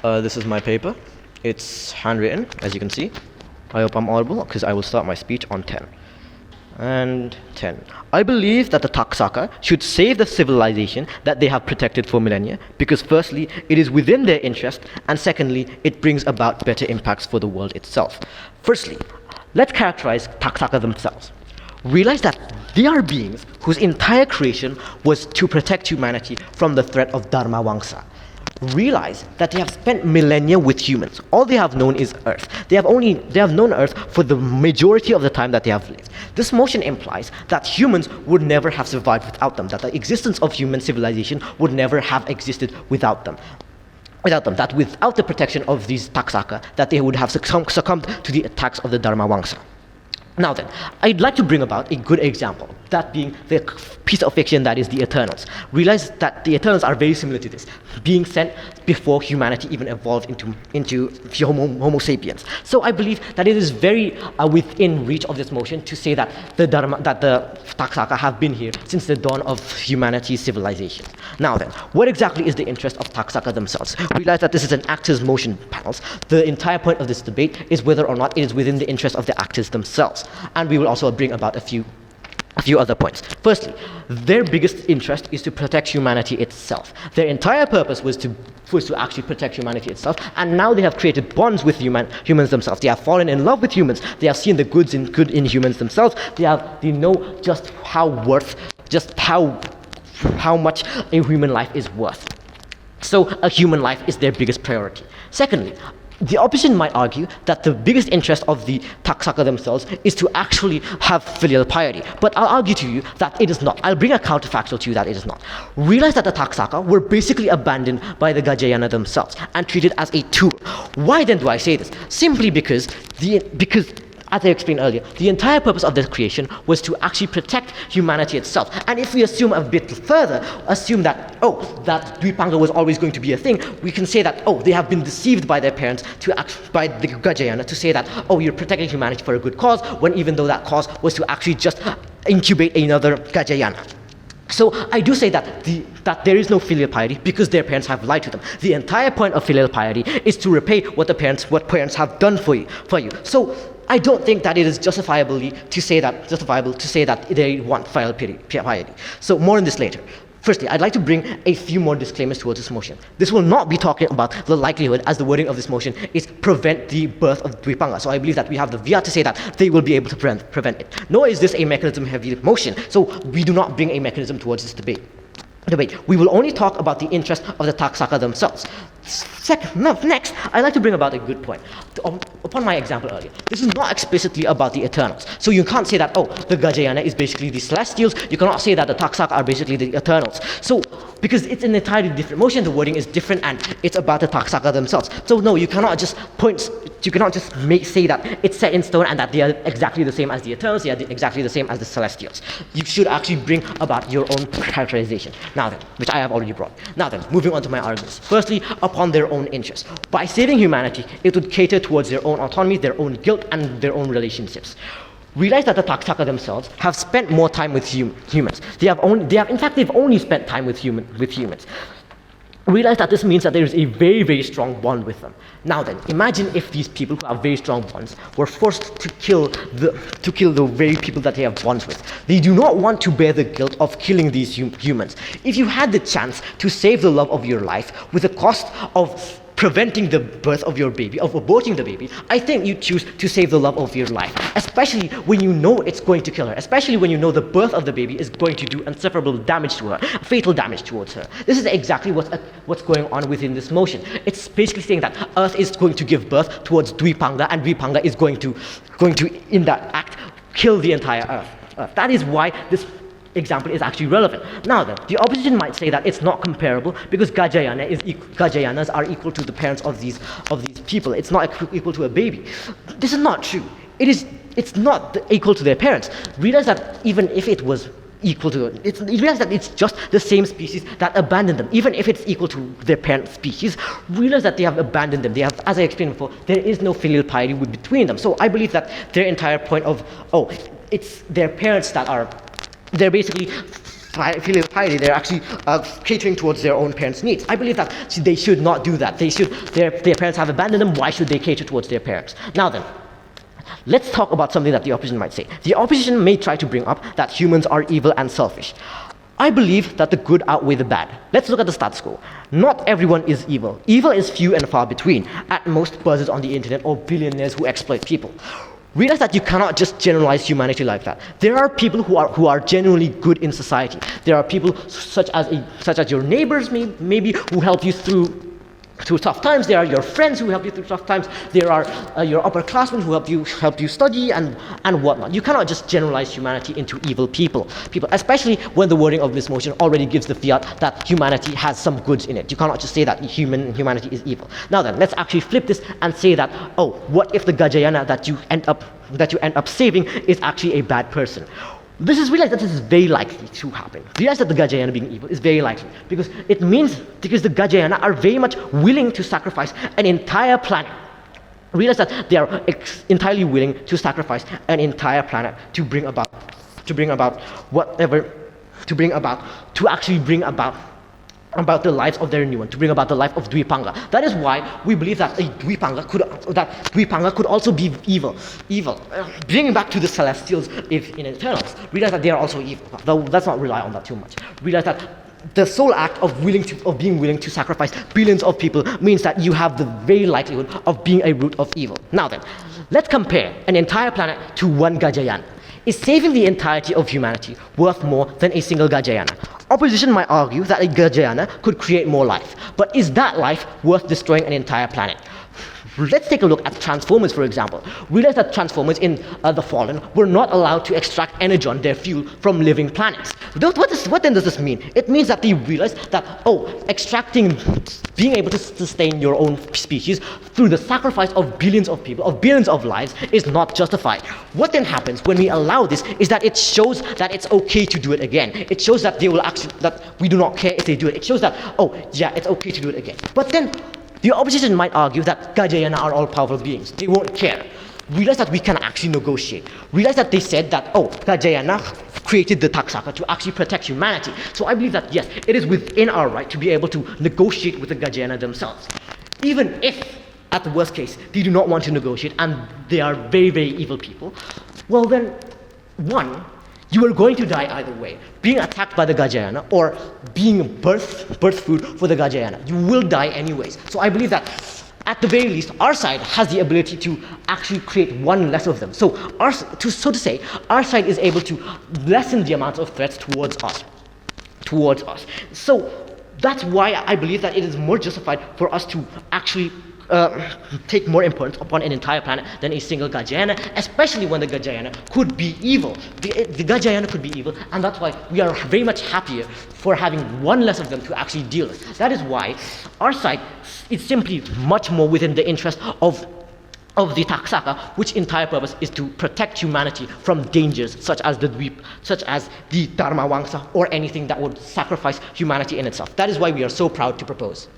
This is my paper. It's handwritten, as you can see. I hope I'm audible because I will start my speech on 10. And 10. I believe that the Taksaka should save the civilization that they have protected for millennia because firstly, it is within their interest, and secondly, it brings about better impacts for the world itself. Firstly, let's characterize Taksaka themselves. Realize that they are beings whose entire creation was to protect humanity from the threat of Dharma Wangsa. Realize that they have spent millennia with humans. All they have known is Earth. They have known Earth for the majority of the time that they have lived. This motion implies that humans would never have survived without them, that the existence of human civilization would never have existed without them. That without the protection of these Taksaka, that they would have succumbed to the attacks of the Dharma Wangsa. Now then, I'd like to bring about a good example, that being the piece of fiction that is the Eternals. Realize that the Eternals are very similar to this, being sent before humanity even evolved into Homo sapiens. So I believe that it is very within reach of this motion to say that the Taksaka have been here since the dawn of humanity's civilization. Now then, what exactly is the interest of Taksaka themselves? Realize that this is an actors' motion panels. The entire point of this debate is whether or not it is within the interest of the actors themselves. And we will also bring about a few other points. Firstly, their biggest interest is to protect humanity itself. Their entire purpose was to actually protect humanity itself, and now they have created bonds with humans themselves. They have fallen in love with humans. They have seen the good in humans themselves. They know just how much a human life is worth. So a human life is their biggest priority. Secondly, the opposition might argue that the biggest interest of the Taksaka themselves is to actually have filial piety. But I'll argue to you that it is not. I'll bring a counterfactual to you that it is not. Realize that the Taksaka were basically abandoned by the Gajayana themselves and treated as a tool. Why then do I say this? Simply because as I explained earlier, the entire purpose of this creation was to actually protect humanity itself. And if we assume a bit further, assume that Dvipanga was always going to be a thing, we can say that, they have been deceived by their parents, by the Gajayana, to say that, you're protecting humanity for a good cause, when even though that cause was to actually just incubate another Gajayana. So I do say that there is no filial piety because their parents have lied to them. The entire point of filial piety is to repay what parents have done for you. So I don't think that it is justifiable to say that they want filial piety. So more on this later. Firstly, I'd like to bring a few more disclaimers towards this motion. This will not be talking about the likelihood, as the wording of this motion is prevent the birth of Dvipanga. So I believe that we have the via to say that they will be able to prevent it. Nor is this a mechanism-heavy motion, so we do not bring a mechanism towards this debate. We will only talk about the interest of the Taksaka themselves. Next, I'd like to bring about a good point. Upon my example earlier, this is not explicitly about the Eternals. So you can't say that, the Gajayana is basically the Celestials. You cannot say that the Taksaka are basically the Eternals. So, because it's an entirely different motion, the wording is different, and it's about the Taksaka themselves. So no, you cannot just say that it's set in stone and that they are exactly the same as the Eternals, they are exactly the same as the Celestials. You should actually bring about your own characterization. Now then, which I have already brought. Now then, moving on to my arguments. Firstly, upon their own interest. By saving humanity, it would cater towards their own autonomy, their own guilt, and their own relationships. Realize that the Taksaka themselves have spent more time with humans. They've only spent time with humans. Realize that this means that there is a very, very strong bond with them. Now then, imagine if these people who have very strong bonds were forced to kill the very people that they have bonds with. They do not want to bear the guilt of killing these humans. If you had the chance to save the love of your life with the cost of preventing the birth of your baby, of aborting the baby, I think you choose to save the love of your life, especially when you know it's going to kill her, especially when you know the birth of the baby is going to do insufferable damage to her, fatal damage towards her. This is exactly what's going on within this motion. It's basically saying that Earth is going to give birth towards Dvipanga, and Dvipanga is going to, in that act, kill the entire Earth. That is why this example is actually relevant. Now then, the opposition might say that it's not comparable because Gajayanas are equal to the parents of these people. It's not equal to a baby. This is not true. It's not equal to their parents. Realize that even if it was equal to realize that it's just the same species that abandoned them. Even if it's equal to their parent species, realize that they have abandoned them. They have, as I explained before, there is no filial piety between them. So I believe that their entire point of, it's their parents that are, they're basically filial piety, they're actually catering towards their own parents' needs. I believe that they should not do that. Their parents have abandoned them. Why should they cater towards their parents? Now then, let's talk about something that the opposition might say. The opposition may try to bring up that humans are evil and selfish. I believe that the good outweigh the bad. Let's look at the status quo. Not everyone is evil. Evil is few and far between. At most, buzzers on the internet or billionaires who exploit people. Realize that you cannot just generalize humanity like that. There are people who are genuinely good in society. There are people such as your neighbors maybe who help you through tough times. There are your friends who help you through tough times. There are your upperclassmen who help you study and whatnot. You cannot just generalize humanity into evil people, especially when the wording of this motion already gives the fiat that humanity has some goods in it. You cannot just say that humanity is evil. Now then, let's actually flip this and say that, oh, what if the Gajayana that you end up saving is actually a bad person? Realize that this is very likely to happen. Realize that the Gajayana being evil is very likely because the Gajayana are very much willing to sacrifice an entire planet. Realize that they are entirely willing to sacrifice an entire planet to actually bring about the lives of their new one, to bring about the life of Dwipanga. That is why we believe that Dwipanga could also be evil. Bringing back to the Celestials in Eternals, realize that they are also evil. Though let's not rely on that too much. Realize that the sole act of being willing to sacrifice billions of people means that you have the very likelihood of being a root of evil. Now then, let's compare an entire planet to one Gajayana. Is saving the entirety of humanity worth more than a single Gajayana? Opposition might argue that a Gajayana could create more life, but is that life worth destroying an entire planet? Let's take a look at Transformers, for example. Realize that Transformers in The Fallen were not allowed to extract energon, their fuel, from living planets. What then does this mean? It means that they realized that, being able to sustain your own species through the sacrifice of billions of people, of billions of lives, is not justified. What then happens when we allow this is that it shows that it's okay to do it again. It shows that that we do not care if they do it. It shows that, it's okay to do it again. But then, the opposition might argue that Gajayana are all-powerful beings. They won't care. Realize that we can actually negotiate. Realize that they said that, Gajayana created the Taksaka to actually protect humanity. So I believe that, yes, it is within our right to be able to negotiate with the Gajayana themselves. Even if, at the worst case, they do not want to negotiate and they are very, very evil people, well then, one, you are going to die either way. Being attacked by the Gajayana or being birth food for the Gajayana. You will die anyways. So I believe that at the very least, our side has the ability to actually create one less of them. So our side is able to lessen the amount of threats towards us. So that's why I believe that it is more justified for us to actually take more importance upon an entire planet than a single Gajayana, especially when the Gajayana could be evil. The Gajayana could be evil, and that's why we are very much happier for having one less of them to actually deal with. That is why our side is simply much more within the interest of the Taksaka, which entire purpose is to protect humanity from dangers such as the Dharma Wangsa, or anything that would sacrifice humanity in itself. That is why we are so proud to propose.